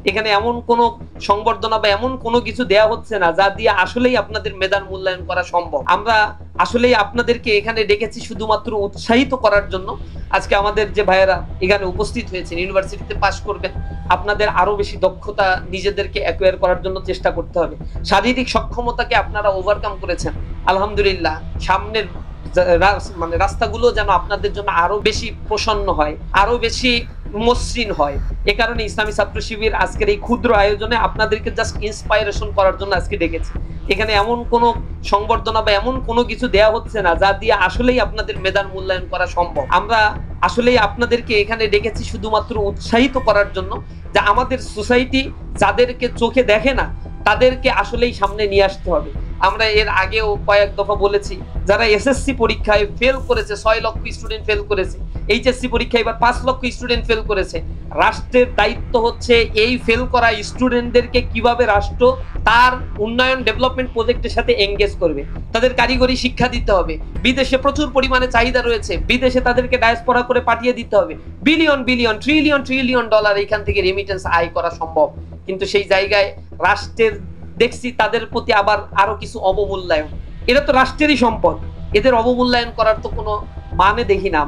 এখানে এমন কোনো সংবর্ধনা বা এমন কোনো কিছু দেয়া হচ্ছে না যা দিয়ে আসলেই আপনাদের মেধার মূল্যায়ন করা সম্ভব। আমরা আসলেই আপনাদেরকে এখানে ডেকেছি শুধুমাত্র উৎসাহিত করার জন্য। আজকে আমাদের যে ভাইয়েরা এখানে উপস্থিত হয়েছেন, ইউনিভার্সিটিতে পাশ করবেন, আপনাদের আরো বেশি দক্ষতা নিজেদেরকে অ্যাকোয়ার করার জন্য চেষ্টা করতে হবে। শারীরিক সক্ষমতাকে আপনারা ওভারকাম করেছেন, আলহামদুলিল্লাহ। সামনের মানে রাস্তাগুলো যেন আপনাদের জন্য আরো বেশি প্রসন্ন হয়, আরো বেশি মসৃণ হয়। এ কারণে ইসলামী ছাত্র শিবির আজকের এই ক্ষুদ্র আয়োজনে আপনাদেরকে জাস্ট ইন্সপাইরেশন করার জন্য আজকে ডেকেছি। এখানে এমন কোনো সংবর্ধনা বা এমন কোনো কিছু দেয়া হচ্ছে না যা দিয়ে আসলেই আপনাদের মেধার মূল্যায়ন করা সম্ভব। আমরা আসলেই আপনাদেরকে এখানে ডেকেছি শুধুমাত্র উৎসাহিত করার জন্য, যে আমাদের সোসাইটি যাদেরকে চোখে দেখে না তাদেরকে আসলেই সামনে নিয়ে আসতে হবে। আমরা এর আগেও কয়েক দফা বলেছি, যারা এসএসসি পরীক্ষায় ফেল করেছে, 6 লক্ষ স্টুডেন্ট ফেল করেছে, এইচএসসি পরীক্ষায় এবার 5 লক্ষ স্টুডেন্ট ফেল করেছে। রাষ্ট্রের দায়িত্ব হচ্ছে এই ফেল করা স্টুডেন্টদেরকে কিভাবে রাষ্ট্র তার উন্নয়ন ডেভেলপমেন্ট প্রজেক্টের সাথে এঙ্গেজ করবে, তাদের কারিগরি শিক্ষা দিতে হবে। বিদেশে প্রচুর পরিমাণে চাহিদা রয়েছে, বিদেশে তাদেরকে ডায়াসপোরা করে পাঠিয়ে দিতে হবে। Billion billion trillion trillion dollar এখান থেকে রেমিটেন্স আয় করা সম্ভব। কিন্তু সেই জায়গায় রাষ্ট্রের দেখছি তাদের প্রতি আবার আরো কিছু অবমূল্যায়ন। এটা তো রাষ্ট্রেরই সম্পদ, এদের অবমূল্যায়ন করার তো কোনো মানে দেখি না।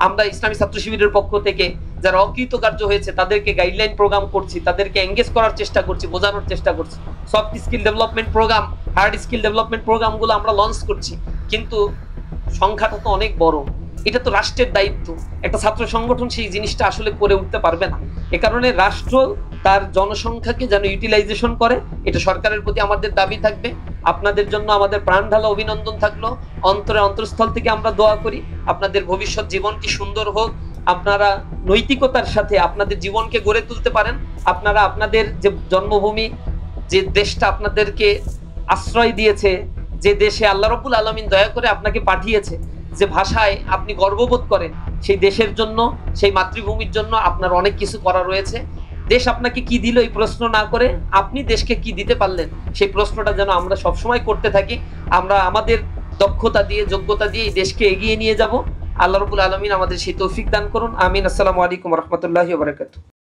আমরা ইসলামী ছাত্র শিবিরের পক্ষ থেকে যারা অকৃতকার্য হয়েছে তাদেরকে গাইডলাইন প্রোগ্রাম করছি, তাদেরকে এঙ্গেজ করার চেষ্টা করছি, বোঝানোর চেষ্টা করছি। Soft skill development programme, hard skill development প্রোগ্রামগুলো আমরা লঞ্চ করছি, কিন্তু সংখ্যাটা তো অনেক বড়। এটা তো রাষ্ট্রের দায়িত্ব, একটা ছাত্র সংগঠন সেই জিনিসটা আসলে করে উঠতে পারবে না। এ কারণে রাষ্ট্র তার জনসংখ্যাকে যেন ইউটিলাইজেশন করে, এটা সরকারের প্রতি আমাদের দাবি থাকবে। আপনাদের জন্য আমাদের প্রাণ ঢালা অভিনন্দন থাকলো, অন্তরে অন্তঃস্থল থেকে আমরা দোয়া করি আপনাদের ভবিষ্যৎ জীবনটি সুন্দর হোক, আপনারা নৈতিকতার সাথে আপনাদের জীবনকে গড়ে তুলতে পারেন। আপনারা আপনাদের যে জন্মভূমি, যে দেশটা আপনাদেরকে আশ্রয় দিয়েছে, যে দেশে আল্লাহ রাব্বুল আলামিন দয়া করে আপনাকে পাঠিয়েছে, যে ভাষায় আপনি গর্ববোধ করেন, সেই দেশের জন্য, সেই মাতৃভূমির জন্য আপনার অনেক কিছু করা রয়েছে। দেশ আপনাকে কি দিল এই প্রশ্ন না করে আপনি দেশকে কি দিতে পারলেন সেই প্রশ্নটা যেন আমরা সবসময় করতে থাকি। আমরা আমাদের দক্ষতা দিয়ে, যোগ্যতা দিয়ে এই দেশকে এগিয়ে নিয়ে যাব। আল্লাহ রাব্বুল আলামিন আমাদের সেই তৌফিক দান করুন। আমিন। আসসালামু আলাইকুম ওয়া রাহমাতুল্লাহি ওয়া বারাকাতুহু।